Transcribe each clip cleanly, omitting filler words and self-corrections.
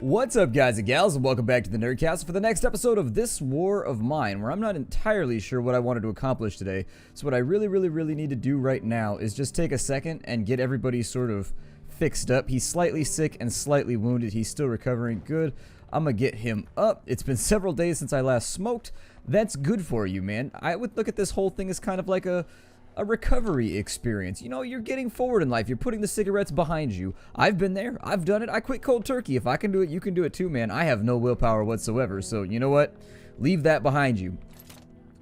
What's up, guys and gals, and welcome back to the Nerdcast for the next episode of This War of Mine, where I'm not entirely sure what I wanted to accomplish today. So what I really need to do right now is just take a second and get everybody sort of fixed up. He's slightly sick and slightly wounded. He's still recovering. Good. I'm gonna get him up. It's been several days since I last smoked. That's good for you, man. I would look at this whole thing as kind of like a recovery experience. You know, you're getting forward in life. You're putting the cigarettes behind you. I've been there. I've done it. I quit cold turkey. If I can do it, you can do it too, man. I have no willpower whatsoever. So, you know what? Leave that behind you.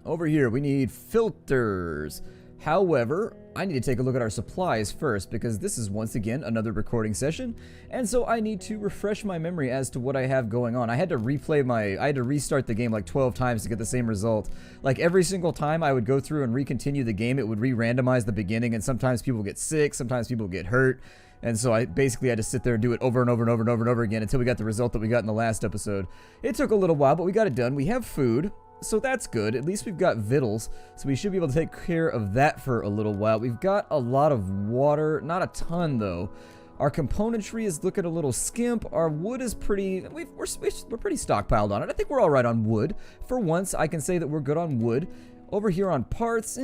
Over here, we need filters. However, I need to take a look at our supplies first because this is once again another recording session. And so I need to refresh my memory as to what I have going on. I had to restart the game like 12 times to get the same result. Like every single time I would go through and recontinue the game, it would re-randomize the beginning, and sometimes people get sick, sometimes people get hurt. And so I basically had to sit there and do it over and over and over and over and over again until we got the result that we got in the last episode. It took a little while, but we got it done. We have food. So that's good. At least we've got victuals, so we should be able to take care of that for a little while. We've got a lot of water, not a ton though. Our componentry is looking a little skimp. Our wood is pretty, we're pretty stockpiled on it. I think we're all right on wood. For once, I can say that we're good on wood. Over here on parts,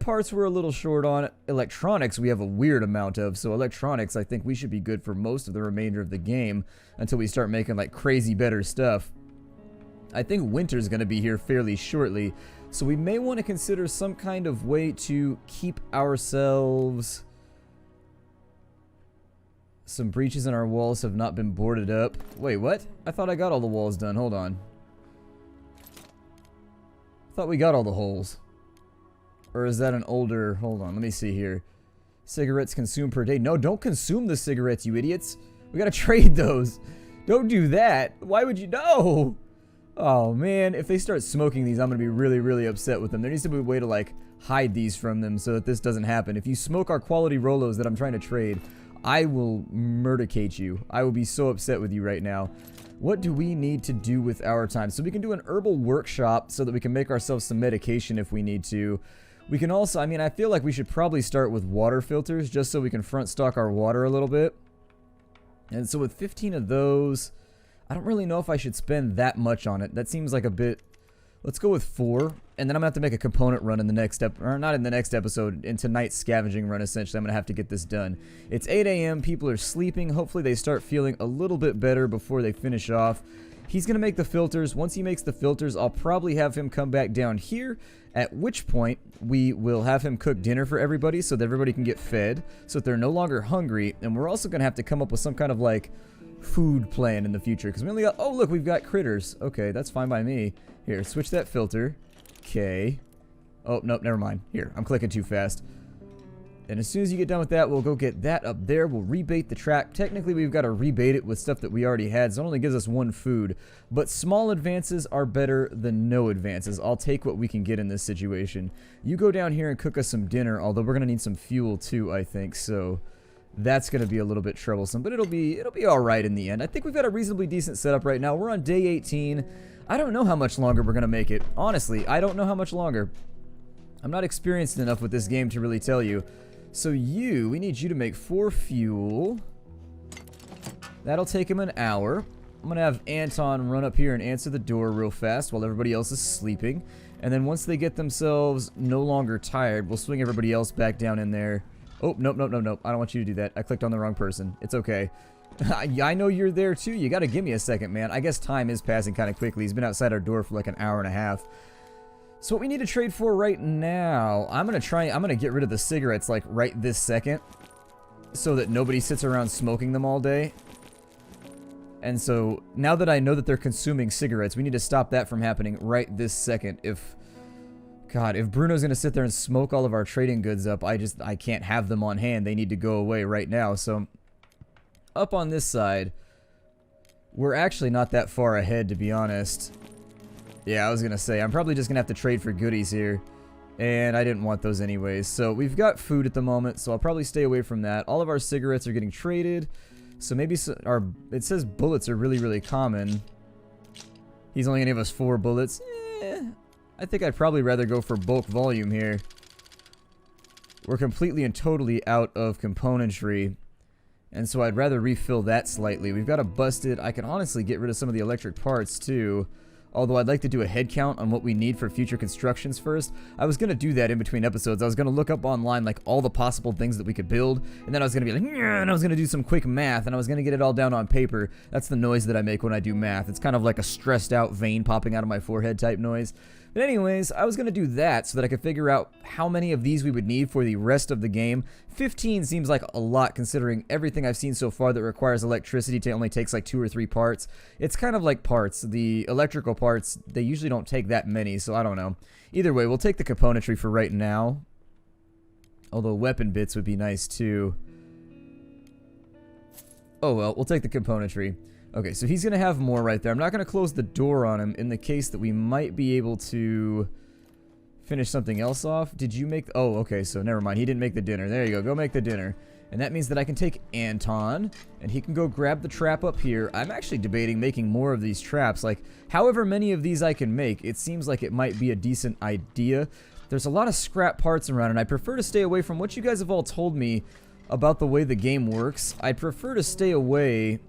parts we're a little short on. Electronics we have a weird amount of, so electronics I think we should be good for most of the remainder of the game until we start making like crazy better stuff. I think winter's going to be here fairly shortly, so we may want to consider some kind of way to keep ourselves... Some breaches in our walls have not been boarded up. Wait, what? I thought I got all the walls done. Hold on. I thought we got all the holes. Or is that an older... Hold on, let me see here. Cigarettes consumed per day. No, don't consume the cigarettes, you idiots. We gotta trade those. Don't do that. Why would you... No! Oh man, if they start smoking these, I'm gonna be really upset with them. There needs to be a way to like hide these from them so that this doesn't happen. If you smoke our quality Rolos that I'm trying to trade, I will murdercate you. I will be so upset with you right now. What do we need to do with our time? So we can do an herbal workshop so that we can make ourselves some medication if we need to. We can also, I mean, I feel like we should probably start with water filters just so we can front stock our water a little bit. And so with 15 of those... I don't really know if I should spend that much on it. That seems like a bit... Let's go with 4. And then I'm going to have to make a component run in the next or not in the next episode, in tonight's scavenging run, essentially. I'm going to have to get this done. It's 8 a.m. People are sleeping. Hopefully they start feeling a little bit better before they finish off. He's going to make the filters. Once he makes the filters, I'll probably have him come back down here, at which point we will have him cook dinner for everybody so that everybody can get fed, so that they're no longer hungry. And we're also going to have to come up with some kind of, like... food plan in the future, because we only got... Oh, look, we've got critters. Okay, that's fine by me. Here, switch that filter. Okay. Oh, nope, never mind. Here, I'm clicking too fast. And as soon as you get done with that, we'll go get that up there. We'll rebait the trap. Technically, we've got to rebait it with stuff that we already had, so it only gives us 1 food. But small advances are better than no advances. I'll take what we can get in this situation. You go down here and cook us some dinner, although we're going to need some fuel too, I think, so... That's going to be a little bit troublesome, but it'll be alright in the end. I think we've got a reasonably decent setup right now. We're on day 18. I don't know how much longer we're going to make it. Honestly, I don't know how much longer. I'm not experienced enough with this game to really tell you. So we need you to make 4 fuel. That'll take him an hour. I'm going to have Anton run up here and answer the door real fast while everybody else is sleeping. And then once they get themselves no longer tired, we'll swing everybody else back down in there. Oh, nope. I don't want you to do that. I clicked on the wrong person. It's okay. I know you're there too. You gotta give me a second, man. I guess time is passing kind of quickly. He's been outside our door for like an hour and a half. So what we need to trade for right now, I'm gonna get rid of the cigarettes like right this second, so that nobody sits around smoking them all day. And so now that I know that they're consuming cigarettes, we need to stop that from happening right this second. God, if Bruno's going to sit there and smoke all of our trading goods up, I can't have them on hand. They need to go away right now. So, up on this side, we're actually not that far ahead, to be honest. Yeah, I was going to say, I'm probably just going to have to trade for goodies here. And I didn't want those anyways. So, we've got food at the moment, so I'll probably stay away from that. All of our cigarettes are getting traded. So, maybe it says bullets are really common. He's only going to give us 4 bullets. I think I'd probably rather go for bulk volume here. We're completely and totally out of componentry. And so I'd rather refill that slightly. We've got a busted... I can honestly get rid of some of the electric parts too. Although I'd like to do a head count on what we need for future constructions first. I was going to do that in between episodes. I was going to look up online like all the possible things that we could build. And then I was going to be like, yeah, and I was going to do some quick math. And I was going to get it all down on paper. That's the noise that I make when I do math. It's kind of like a stressed out vein popping out of my forehead type noise. But anyways, I was going to do that so that I could figure out how many of these we would need for the rest of the game. 15 seems like a lot considering everything I've seen so far that requires electricity only takes like 2 or 3 parts. It's kind of like parts. The electrical parts, they usually don't take that many, so I don't know. Either way, we'll take the componentry for right now. Although weapon bits would be nice too. Oh well, we'll take the componentry. Okay, so he's going to have more right there. I'm not going to close the door on him in the case that we might be able to finish something else off. Did you make... Oh, okay, so never mind. He didn't make the dinner. There you go. Go make the dinner. And that means that I can take Anton, and he can go grab the trap up here. I'm actually debating making more of these traps. Like, however many of these I can make, it seems like it might be a decent idea. There's a lot of scrap parts around, and I prefer to stay away from what you guys have all told me about the way the game works. I'd prefer to stay away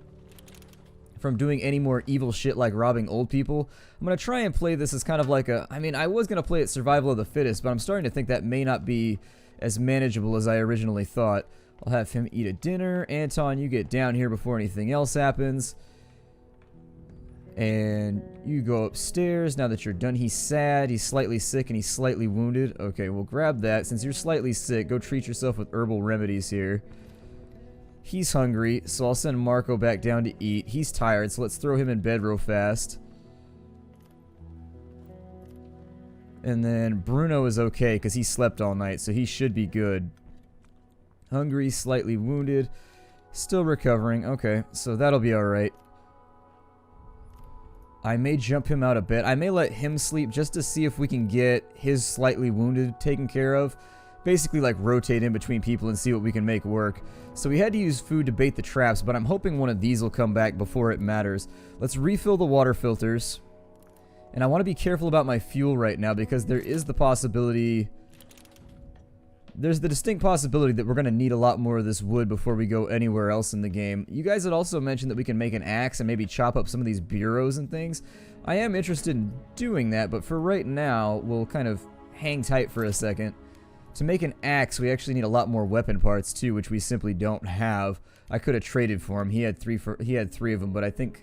from doing any more evil shit like robbing old people. I'm going to try and play this as kind of like a... I mean, I was going to play it survival of the fittest, but I'm starting to think that may not be as manageable as I originally thought. I'll have him eat a dinner. Anton, you get down here before anything else happens. And you go upstairs now that you're done. He's sad, he's slightly sick, and he's slightly wounded. Okay, we'll grab that. Since you're slightly sick, go treat yourself with herbal remedies here. He's hungry, so I'll send Marco back down to eat. He's tired, so let's throw him in bed real fast. And then Bruno is okay, because he slept all night, so he should be good. Hungry, slightly wounded, still recovering. Okay, so that'll be alright. I may jump him out of bed. I may let him sleep just to see if we can get his slightly wounded taken care of. Basically like rotate in between people and see what we can make work. So we had to use food to bait the traps, but I'm hoping one of these will come back before it matters. Let's refill the water filters. And I want to be careful about my fuel right now because there is the possibility... There's the distinct possibility that we're going to need a lot more of this wood before we go anywhere else in the game. You guys had also mentioned that we can make an axe and maybe chop up some of these bureaus and things. I am interested in doing that, but for right now, we'll kind of hang tight for a second. To make an axe, we actually need a lot more weapon parts too, which we simply don't have. I could have traded for him. He had three of them, but I think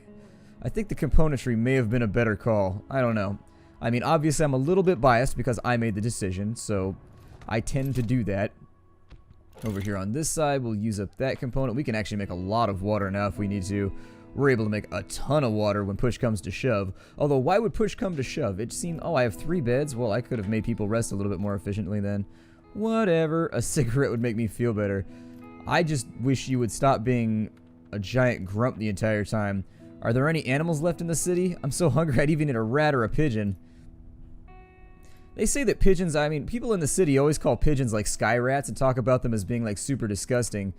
the componentry may have been a better call. I don't know. I mean, obviously I'm a little bit biased because I made the decision, so I tend to do that. Over here on this side, we'll use up that component. We can actually make a lot of water now if we need to. We're able to make a ton of water when push comes to shove. Although, why would push come to shove? It seemed, oh, I have 3 beds. Well, I could have made people rest a little bit more efficiently then. Whatever. A cigarette would make me feel better. I just wish you would stop being a giant grump the entire time. Are there any animals left in the city? I'm so hungry I'd even eat a rat or a pigeon. They say that pigeons, I mean, people in the city always call pigeons like sky rats and talk about them as being like super disgusting.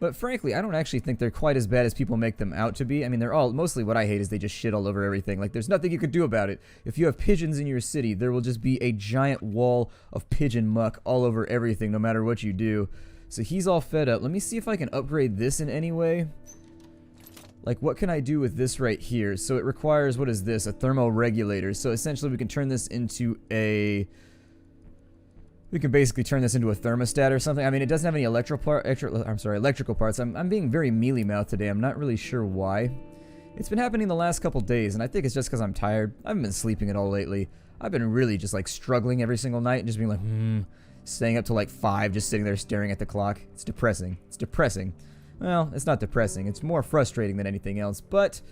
But frankly, I don't actually think they're quite as bad as people make them out to be. I mean, they're all, mostly what I hate is they just shit all over everything. Like, there's nothing you could do about it. If you have pigeons in your city, there will just be a giant wall of pigeon muck all over everything, no matter what you do. So he's all fed up. Let me see if I can upgrade this in any way. Like, what can I do with this right here? So it requires, what is this? A thermoregulator. So essentially we can turn this into a... We can basically turn this into a thermostat or something. I mean, it doesn't have any electrical parts. I'm being very mealy-mouthed today. I'm not really sure why. It's been happening the last couple days, and I think it's just because I'm tired. I haven't been sleeping at all lately. I've been really just, like, struggling every single night and just being like, staying up till, like, 5, just sitting there staring at the clock. It's depressing. It's depressing. Well, it's not depressing. It's more frustrating than anything else, but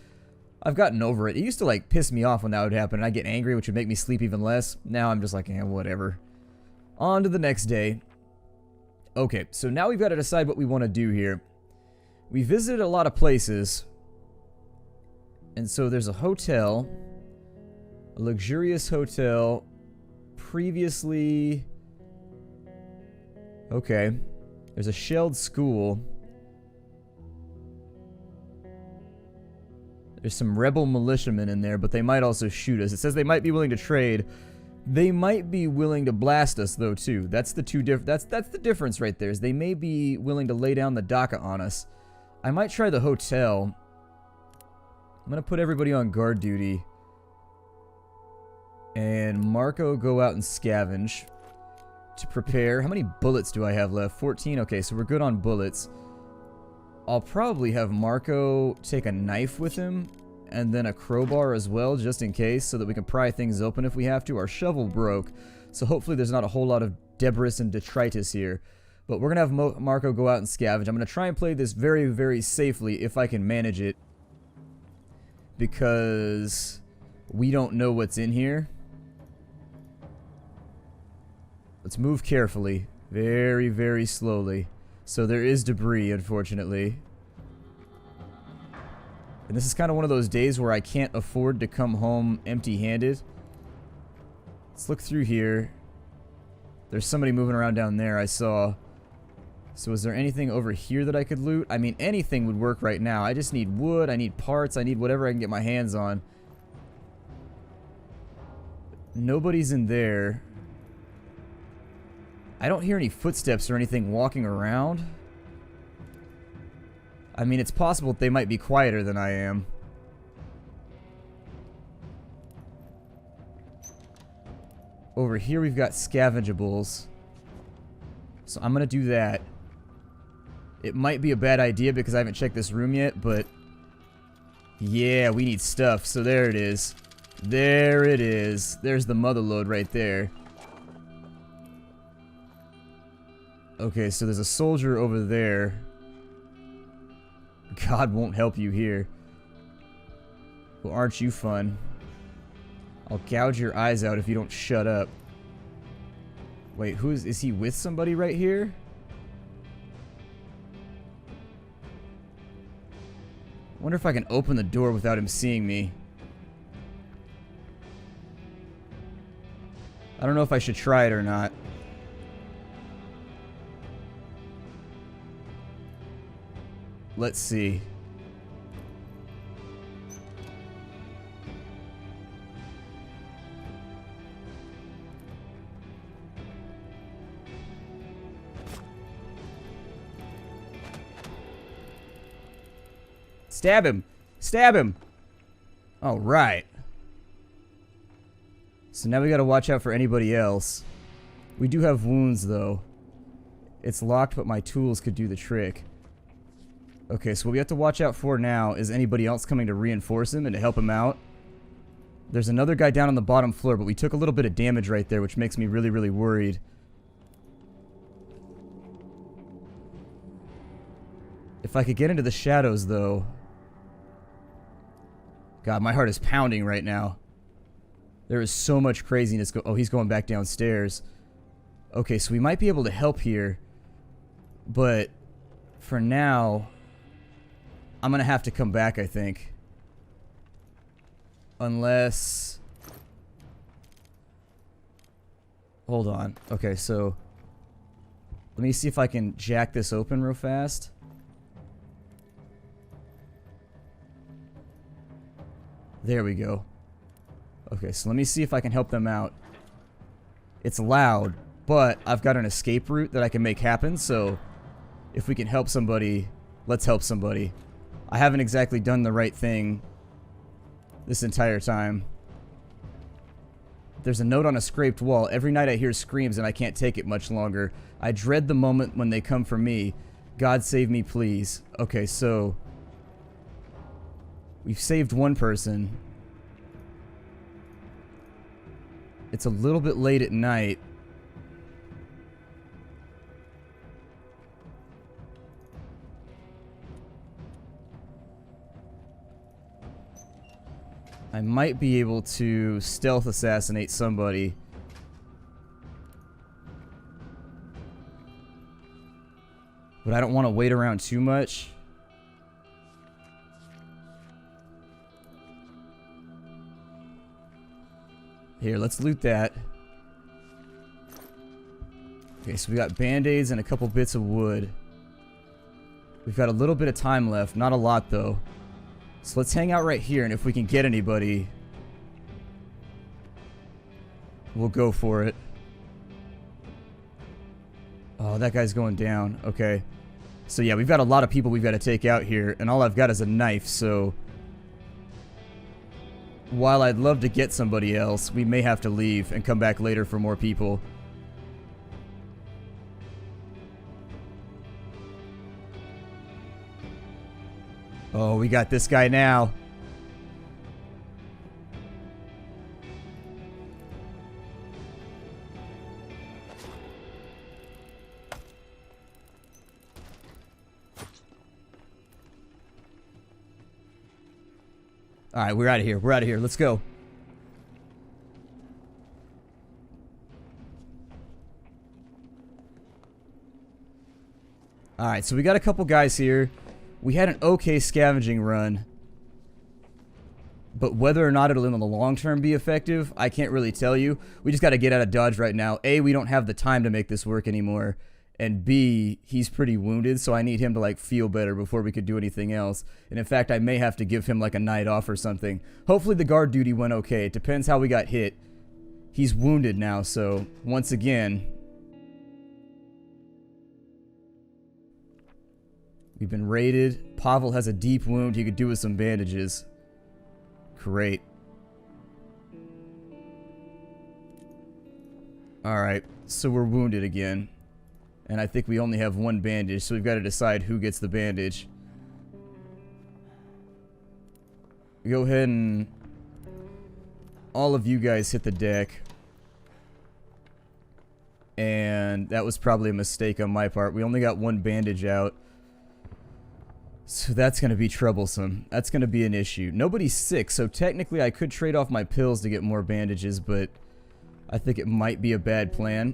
I've gotten over it. It used to, like, piss me off when that would happen, and I'd get angry, which would make me sleep even less. Now I'm just like, whatever. On to the next day. Okay, so now we've got to decide what we want to do here. We visited a lot of places. And so there's a hotel. A luxurious hotel. Previously... Okay. There's a shelled school. There's some rebel militiamen in there, but they might also shoot us. It says they might be willing to trade. They might be willing to blast us, though, too. That's the difference right there. Is they may be willing to lay down the DACA on us. I might try the hotel. I'm going to put everybody on guard duty. And Marco go out and scavenge to prepare. How many bullets do I have left? 14? Okay, so we're good on bullets. I'll probably have Marco take a knife with him and then a crowbar as well, just in case, so that we can pry things open if we have to. Our shovel broke, so hopefully there's not a whole lot of debris and detritus here. But we're going to have Marco go out and scavenge. I'm going to try and play this very, very safely if I can manage it, because we don't know what's in here. Let's move carefully. Very, very slowly. So there is debris, unfortunately. And this is kind of one of those days where I can't afford to come home empty-handed. Let's look through here. There's somebody moving around down there, I saw. So is there anything over here that I could loot? I mean, anything would work right now. I just need wood, I need parts, I need whatever I can get my hands on. Nobody's in there. I don't hear any footsteps or anything walking around. I mean, it's possible that they might be quieter than I am. Over here we've got scavengables. So I'm going to do that. It might be a bad idea because I haven't checked this room yet, but... yeah, we need stuff. So there it is. There it is. There's the mother lode right there. Okay, so there's a soldier over there. God won't help you here. Well, aren't you fun? I'll gouge your eyes out if you don't shut up. Wait, is he with somebody right here? Wonder if I can open the door without him seeing me. I don't know if I should try it or not. Let's see. Stab him! Stab him! All right. So now we gotta watch out for anybody else. We do have wounds though. It's locked, but my tools could do the trick. Okay, so what we have to watch out for now is anybody else coming to reinforce him and to help him out. There's another guy down on the bottom floor, but we took a little bit of damage right there, which makes me really, really worried. If I could get into the shadows, though... God, my heart is pounding right now. There is so much craziness oh, he's going back downstairs. Okay, so we might be able to help here. But for now... I'm gonna have to come back, I think. Unless... hold on. Okay, so... let me see if I can jack this open real fast. There we go. Okay, so let me see if I can help them out. It's loud, but I've got an escape route that I can make happen, so... if we can help somebody, let's help somebody. I haven't exactly done the right thing this entire time. There's a note on a scraped wall. Every night I hear screams and I can't take it much longer. I dread the moment when they come for me. God save me, please. Okay, so... we've saved one person. It's a little bit late at night. I might be able to stealth assassinate somebody. But I don't want to wait around too much. Here, let's loot that. Okay, so we got band-aids and a couple bits of wood. We've got a little bit of time left. Not a lot, though. So let's hang out right here, and if we can get anybody, we'll go for it. Oh, that guy's going down. Okay. So yeah, we've got a lot of people we've got to take out here, and all I've got is a knife, so while I'd love to get somebody else, we may have to leave and come back later for more people. Oh, we got this guy now. Alright, we're out of here. We're out of here. Let's go. Alright, so we got a couple guys here. We had an okay scavenging run. But whether or not it'll in the long term be effective, I can't really tell you. We just got to get out of Dodge right now. A, we don't have the time to make this work anymore. And B, he's pretty wounded, so I need him to like feel better before we could do anything else. And in fact, I may have to give him like a night off or something. Hopefully the guard duty went okay. It depends how we got hit. He's wounded now, so once again, we've been raided. Pavel has a deep wound he could do with some bandages. Great. Alright, so we're wounded again. And I think we only have one bandage, so we've got to decide who gets the bandage. Go ahead and all of you guys hit the deck. And that was probably a mistake on my part. We only got one bandage out. So that's going to be troublesome. That's going to be an issue. Nobody's sick, so technically I could trade off my pills to get more bandages, but I think it might be a bad plan.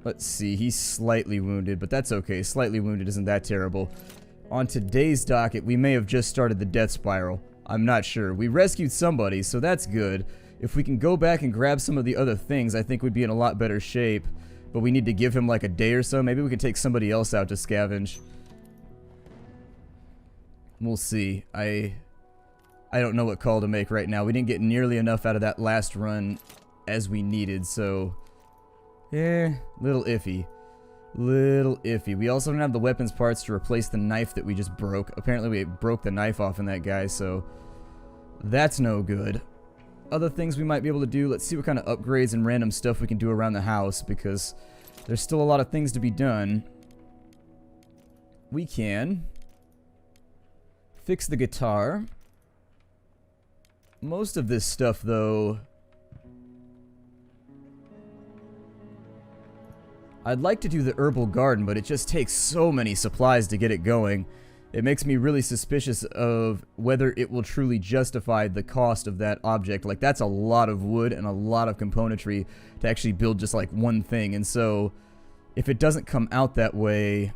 Let's see, he's slightly wounded, but that's okay. Slightly wounded isn't that terrible. On today's docket, we may have just started the death spiral. I'm not sure. We rescued somebody, so that's good. If we can go back and grab some of the other things, I think we'd be in a lot better shape. But we need to give him like a day or so. Maybe we can take somebody else out to scavenge. We'll see. I don't know what call to make right now. We didn't get nearly enough out of that last run as we needed, so little iffy. Little iffy. We also don't have the weapons parts to replace the knife that we just broke. Apparently we broke the knife off in that guy, so that's no good. Other things we might be able to do, let's see what kind of upgrades and random stuff we can do around the house, because there's still a lot of things to be done. We can fix the guitar. Most of this stuff, though, I'd like to do the herbal garden, but it just takes so many supplies to get it going. It makes me really suspicious of whether it will truly justify the cost of that object. Like, that's a lot of wood and a lot of componentry to actually build just like one thing. And so, if it doesn't come out that way,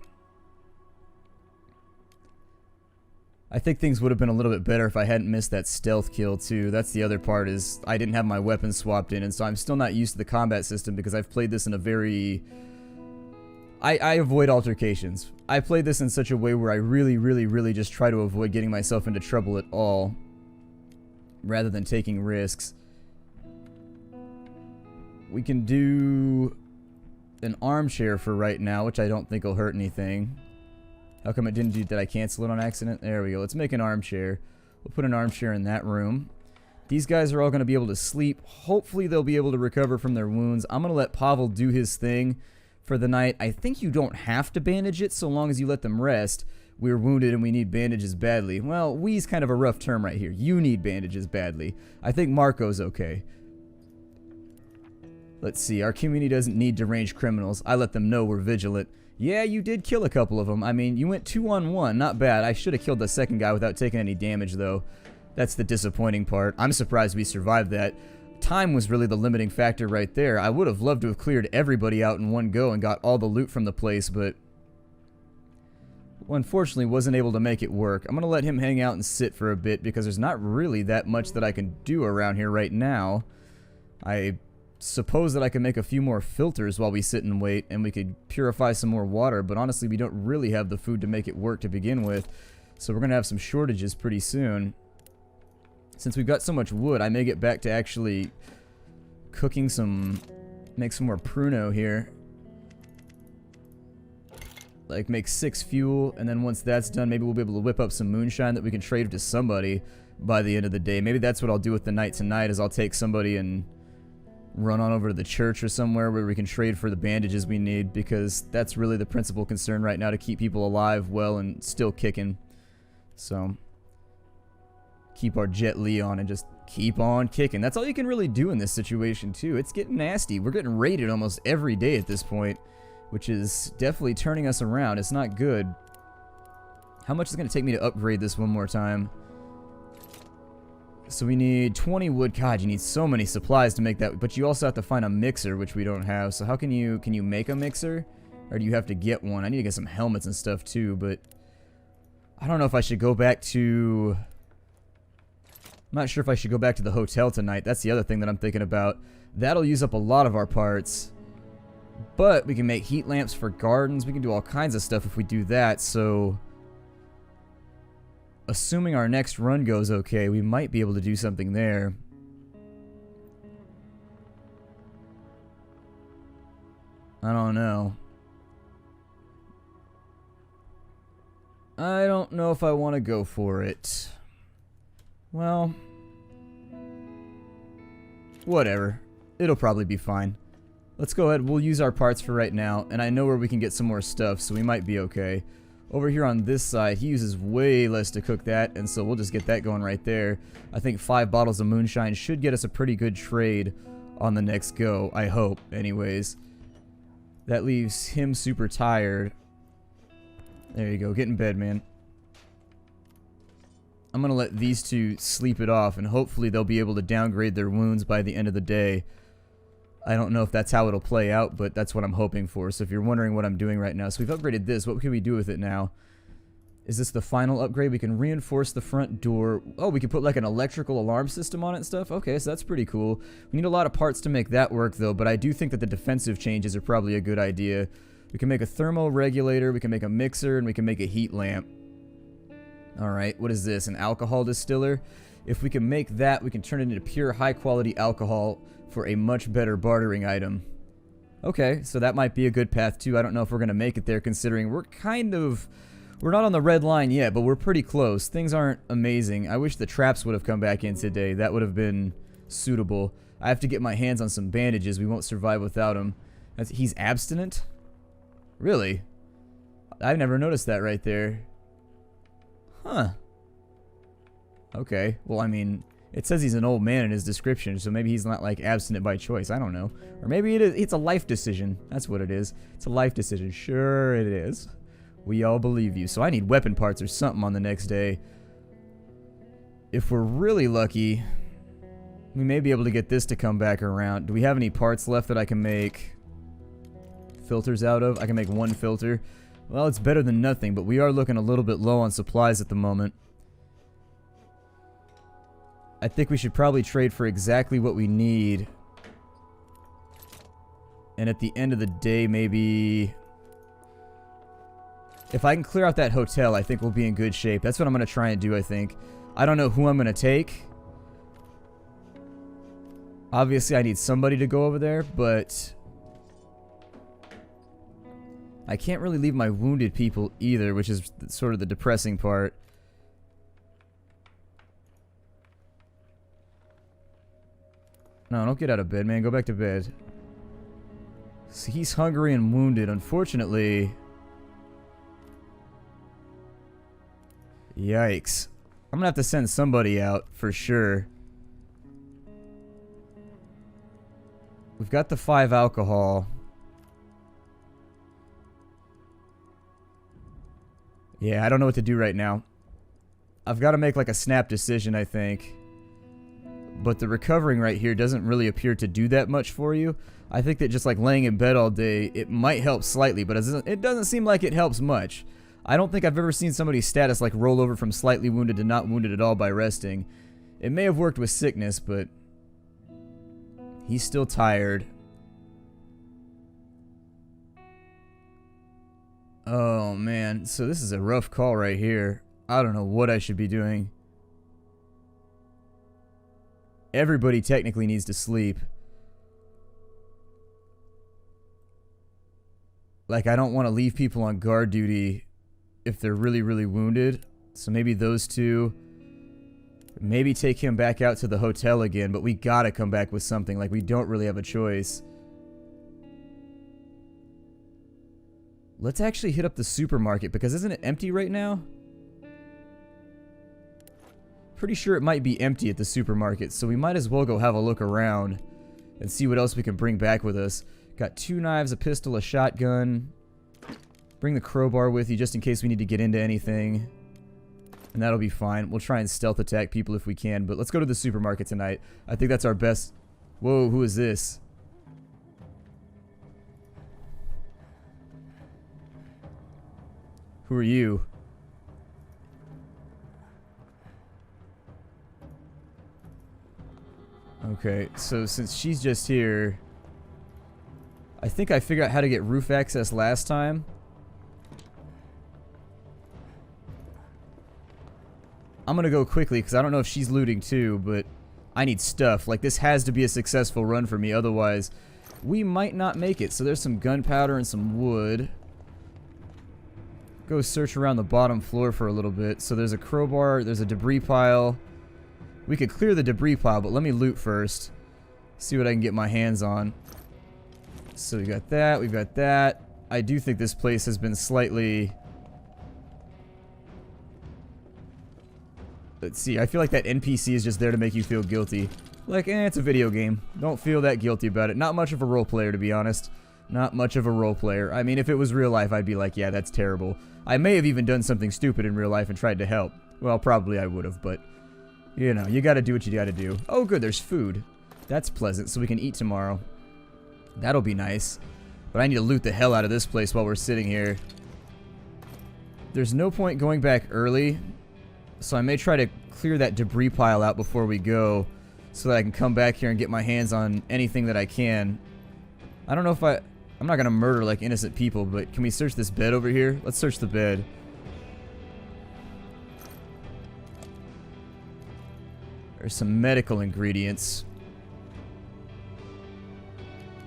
I think things would have been a little bit better if I hadn't missed that stealth kill too. That's the other part, is I didn't have my weapons swapped in, and so I'm still not used to the combat system because I've played this in a very... I avoid altercations. I play this in such a way where I really just try to avoid getting myself into trouble at all, rather than taking risks. We can do an armchair for right now, which I don't think will hurt anything. How come it didn't do... Did I cancel it on accident? There we go. Let's make an armchair. We'll put an armchair in that room. These guys are all going to be able to sleep. Hopefully they'll be able to recover from their wounds. I'm going to let Pavel do his thing for the night. I think you don't have to bandage it so long as you let them rest. We're wounded and we need bandages badly. Well, we's kind of a rough term right here. You need bandages badly. I think Marco's okay. Let's see. Our community doesn't need deranged criminals. I let them know we're vigilant. Yeah, you did kill a couple of them. I mean, you went 2-on-1. Not bad. I should have killed the second guy without taking any damage, though. That's the disappointing part. I'm surprised we survived that. Time was really the limiting factor right there. I would have loved to have cleared everybody out in one go and got all the loot from the place, but unfortunately wasn't able to make it work. I'm going to let him hang out and sit for a bit because there's not really that much that I can do around here right now. I suppose that I can make a few more filters while we sit and wait, and we could purify some more water, but honestly we don't really have the food to make it work to begin with, so we're going to have some shortages pretty soon. Since we've got so much wood, I may get back to actually cooking make some more pruno here. Like, make 6 fuel, and then once that's done, maybe we'll be able to whip up some moonshine that we can trade to somebody by the end of the day. Maybe that's what I'll do with the night tonight, is I'll take somebody and run on over to the church or somewhere where we can trade for the bandages we need, because that's really the principal concern right now, to keep people alive, well, and still kicking. So, keep our Jet Li on and just keep on kicking. That's all you can really do in this situation, too. It's getting nasty. We're getting raided almost every day at this point, which is definitely turning us around. It's not good. How much is it going to take me to upgrade this one more time? So we need 20 wood. God, you need so many supplies to make that. But you also have to find a mixer, which we don't have. So how can you make a mixer? Or do you have to get one? I need to get some helmets and stuff too, but I don't know if I should go back to... I'm not sure if I should go back to the hotel tonight. That's the other thing that I'm thinking about. That'll use up a lot of our parts. But we can make heat lamps for gardens. We can do all kinds of stuff if we do that. So, assuming our next run goes okay, we might be able to do something there. I don't know. I don't know if I want to go for it. Well, whatever. It'll probably be fine. Let's go ahead. We'll use our parts for right now, and I know where we can get some more stuff, so we might be okay. Over here on this side, he uses way less to cook that, and so we'll just get that going right there. I think 5 bottles of moonshine should get us a pretty good trade on the next go, I hope, anyways. That leaves him super tired. There you go. Get in bed, man. I'm going to let these two sleep it off, and hopefully they'll be able to downgrade their wounds by the end of the day. I don't know if that's how it'll play out, but that's what I'm hoping for. So if you're wondering what I'm doing right now, so we've upgraded this. What can we do with it now? Is this the final upgrade? We can reinforce the front door. Oh, we can put like an electrical alarm system on it and stuff. Okay, so that's pretty cool. We need a lot of parts to make that work though, but I do think that the defensive changes are probably a good idea. We can make a thermoregulator, we can make a mixer, and we can make a heat lamp. Alright, what is this? An alcohol distiller? If we can make that, we can turn it into pure high-quality alcohol for a much better bartering item. Okay, so that might be a good path too. I don't know if we're going to make it there, considering we're not on the red line yet, but we're pretty close. Things aren't amazing. I wish the traps would have come back in today. That would have been suitable. I have to get my hands on some bandages. We won't survive without them. He's abstinent? Really? I've never noticed that right there. Huh. Okay. Well, I mean, it says he's an old man in his description, so maybe he's not, like, abstinent by choice. I don't know. Or maybe it's a life decision. That's what it is. It's a life decision. Sure it is. We all believe you. So I need weapon parts or something on the next day. If we're really lucky, we may be able to get this to come back around. Do we have any parts left that I can make filters out of? I can make 1 filter. Well, it's better than nothing, but we are looking a little bit low on supplies at the moment. I think we should probably trade for exactly what we need. And at the end of the day, maybe... if I can clear out that hotel, I think we'll be in good shape. That's what I'm going to try and do, I think. I don't know who I'm going to take. Obviously, I need somebody to go over there, but... I can't really leave my wounded people either, which is sort of the depressing part. No, don't get out of bed, man. Go back to bed. So he's hungry and wounded. Unfortunately... yikes. I'm gonna have to send somebody out, for sure. We've got the 5 alcohol. Yeah, I don't know what to do right now. I've got to make like a snap decision, I think. But the recovering right here doesn't really appear to do that much for you. I think that just like laying in bed all day, it might help slightly, but it doesn't seem like it helps much. I don't think I've ever seen somebody's status like roll over from slightly wounded to not wounded at all by resting. It may have worked with sickness, but he's still tired. Oh man, so this is a rough call right here. I don't know what I should be doing. Everybody technically needs to sleep. Like, I don't want to leave people on guard duty if they're really, really wounded. So maybe those two. Maybe take him back out to the hotel again, but we gotta come back with something. Like, we don't really have a choice. Let's actually hit up the supermarket, because isn't it empty right now? Pretty sure it might be empty at the supermarket, so we might as well go have a look around and see what else we can bring back with us. Got 2 knives, a pistol, a shotgun. Bring the crowbar with you just in case we need to get into anything. And that'll be fine. We'll try and stealth attack people if we can, but let's go to the supermarket tonight. I think that's our best... Whoa, who is this? Who are you? Okay, so since she's just here... I think I figured out how to get roof access last time. I'm gonna go quickly because I don't know if she's looting too, but I need stuff. Like, this has to be a successful run for me, otherwise we might not make it. So there's some gunpowder and some wood. Go search around the bottom floor for a little bit. So there's a crowbar, there's a debris pile. We could clear the debris pile, but let me loot first. See what I can get my hands on. So we got that, we've got that. I do think this place has been slightly... Let's see, I feel like that NPC is just there to make you feel guilty. Like, it's a video game. Don't feel that guilty about it. Not much of a role player, to be honest. Not much of a role player. I mean, if it was real life, I'd be like, yeah, that's terrible. I may have even done something stupid in real life and tried to help. Well, probably I would have, but... You know, you gotta do what you gotta do. Oh, good, there's food. That's pleasant, so we can eat tomorrow. That'll be nice. But I need to loot the hell out of this place while we're sitting here. There's no point going back early... So I may try to clear that debris pile out before we go, so that I can come back here and get my hands on anything that I can. I don't know if I'm not going to murder like innocent people, but can we search this bed over here? Let's search the bed. There's some medical ingredients.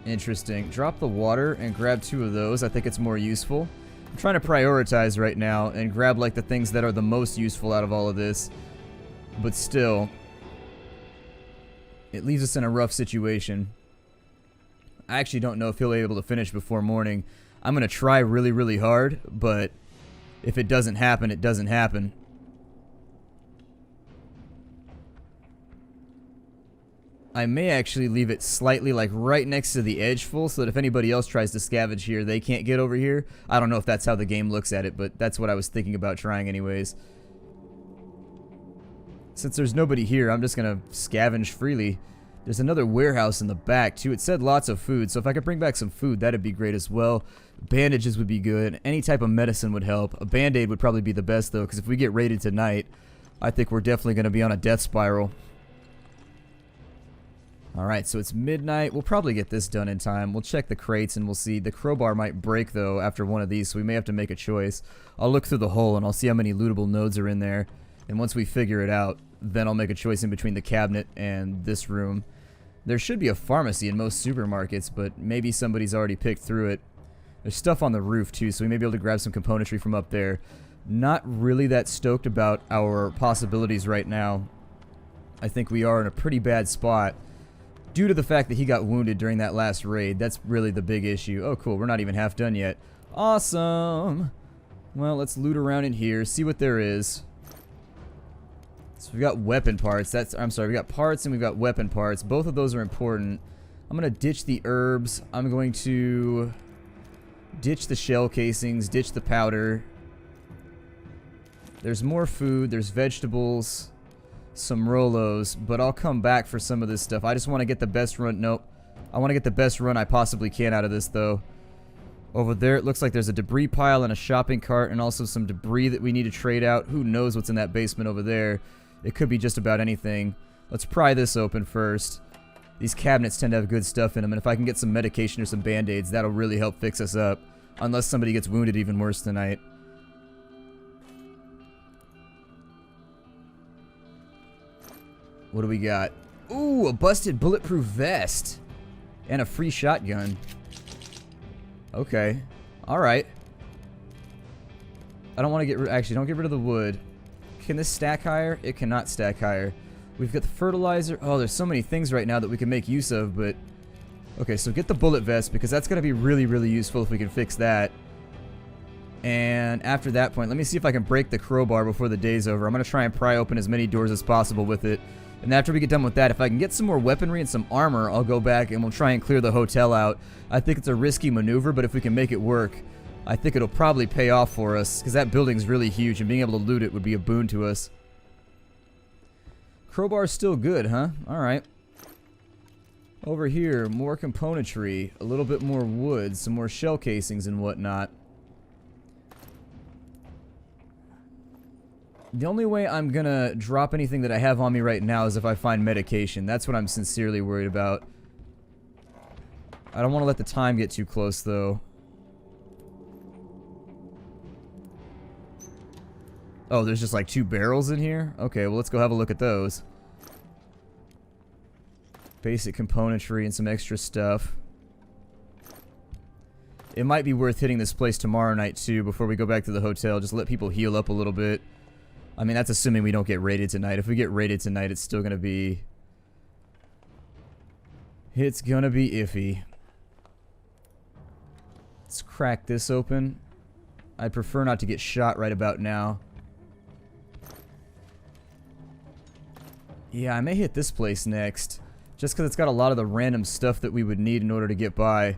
Interesting. Drop the water and grab 2 of those. I think it's more useful. I'm trying to prioritize right now and grab like the things that are the most useful out of all of this. But still, it leaves us in a rough situation. I actually don't know if he'll be able to finish before morning. I'm going to try really, really hard, but if it doesn't happen, it doesn't happen. I may actually leave it slightly like right next to the edge full so that if anybody else tries to scavenge here, they can't get over here. I don't know if that's how the game looks at it, but that's what I was thinking about trying anyways. Since there's nobody here, I'm just going to scavenge freely. There's another warehouse in the back too. It said lots of food, so if I could bring back some food, that'd be great as well. Bandages would be good. Any type of medicine would help. A band-aid would probably be the best though, because if we get raided tonight, I think we're definitely going to be on a death spiral. Alright, so it's midnight. We'll probably get this done in time. We'll check the crates and we'll see. The crowbar might break, though, after one of these, so we may have to make a choice. I'll look through the hole and I'll see how many lootable nodes are in there. And once we figure it out, then I'll make a choice in between the cabinet and this room. There should be a pharmacy in most supermarkets, but maybe somebody's already picked through it. There's stuff on the roof, too, so we may be able to grab some componentry from up there. Not really that stoked about our possibilities right now. I think we are in a pretty bad spot. Due to the fact that he got wounded during that last raid, that's really the big issue. Oh, cool. We're not even half done yet. Awesome. Well, let's loot around in here, see what there is. So we've got weapon parts. I'm sorry, we got parts and we've got weapon parts. Both of those are important. I'm going to ditch the herbs. I'm going to ditch the shell casings, ditch the powder. There's more food. There's vegetables. Some Rolos, but I'll come back for some of this stuff. I just want to get the best run. Nope. I want to get the best run I possibly can out of this, though. Over there, it looks like there's a debris pile and a shopping cart and also some debris that we need to trade out. Who knows what's in that basement over there? It could be just about anything. Let's pry this open first. These cabinets tend to have good stuff in them, and if I can get some medication or some band-aids, that'll really help fix us up. Unless somebody gets wounded even worse tonight. What do we got? Ooh, a busted bulletproof vest. And a free shotgun. Okay. Alright. I don't want to get rid... Actually, don't get rid of the wood. Can this stack higher? It cannot stack higher. We've got the fertilizer. Oh, there's so many things right now that we can make use of, but... Okay, so get the bullet vest, because that's going to be really, really useful if we can fix that. And after that point, let me see if I can break the crowbar before the day's over. I'm going to try and pry open as many doors as possible with it. And after we get done with that, if I can get some more weaponry and some armor, I'll go back and we'll try and clear the hotel out. I think it's a risky maneuver, but if we can make it work, I think it'll probably pay off for us, because that building's really huge, and being able to loot it would be a boon to us. Crowbar's still good, huh? Alright. Over here, more componentry, a little bit more wood, some more shell casings and whatnot. The only way I'm gonna drop anything that I have on me right now is if I find medication. That's what I'm sincerely worried about. I don't want to let the time get too close, though. Oh, there's just like 2 barrels in here? Okay, well, let's go have a look at those. Basic componentry and some extra stuff. It might be worth hitting this place tomorrow night, too, before we go back to the hotel. Just let people heal up a little bit. I mean, that's assuming we don't get raided tonight. If we get raided tonight, it's still gonna be... It's gonna be iffy. Let's crack this open. I'd prefer not to get shot right about now. Yeah, I may hit this place next. Just because it's got a lot of the random stuff that we would need in order to get by.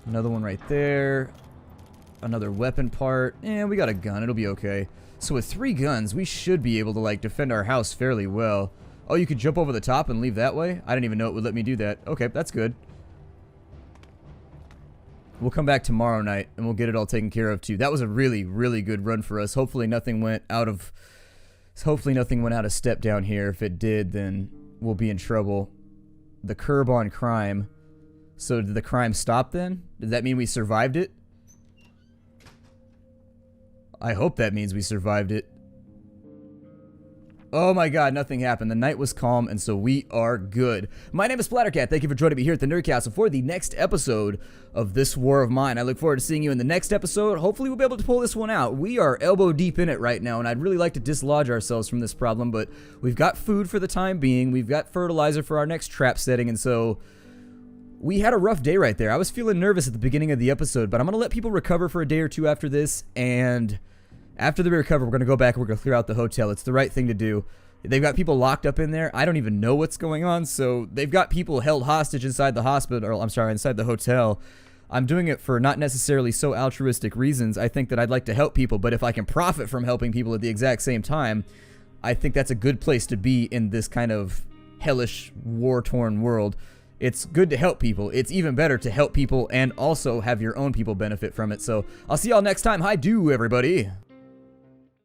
Another one right there. Another weapon part. And we got a gun. It'll be okay. So with 3 guns, we should be able to, like, defend our house fairly well. Oh, you could jump over the top and leave that way? I didn't even know it would let me do that. Okay, that's good. We'll come back tomorrow night, and we'll get it all taken care of, too. That was a really, really good run for us. Hopefully nothing went out of... Hopefully nothing went out of step down here. If it did, then we'll be in trouble. The curb on crime. So did the crime stop then? Does that mean we survived it? I hope that means we survived it. Oh my god, nothing happened. The night was calm, and so we are good. My name is Splattercat. Thank you for joining me here at the Nerd Castle for the next episode of This War of Mine. I look forward to seeing you in the next episode. Hopefully we'll be able to pull this one out. We are elbow deep in it right now, and I'd really like to dislodge ourselves from this problem, but we've got food for the time being. We've got fertilizer for our next trap setting, and so... We had a rough day right there. I was feeling nervous at the beginning of the episode, but I'm going to let people recover for a day or two after this, and... After they recover, we're going to go back and we're going to clear out the hotel. It's the right thing to do. They've got people locked up in there. I don't even know what's going on, so they've got people held hostage inside the hospital, or I'm sorry, inside the hotel. I'm doing it for not necessarily so altruistic reasons. I think that I'd like to help people, but if I can profit from helping people at the exact same time, I think that's a good place to be in this kind of hellish, war-torn world. It's good to help people. It's even better to help people and also have your own people benefit from it. So I'll see y'all next time. Hi-do, everybody.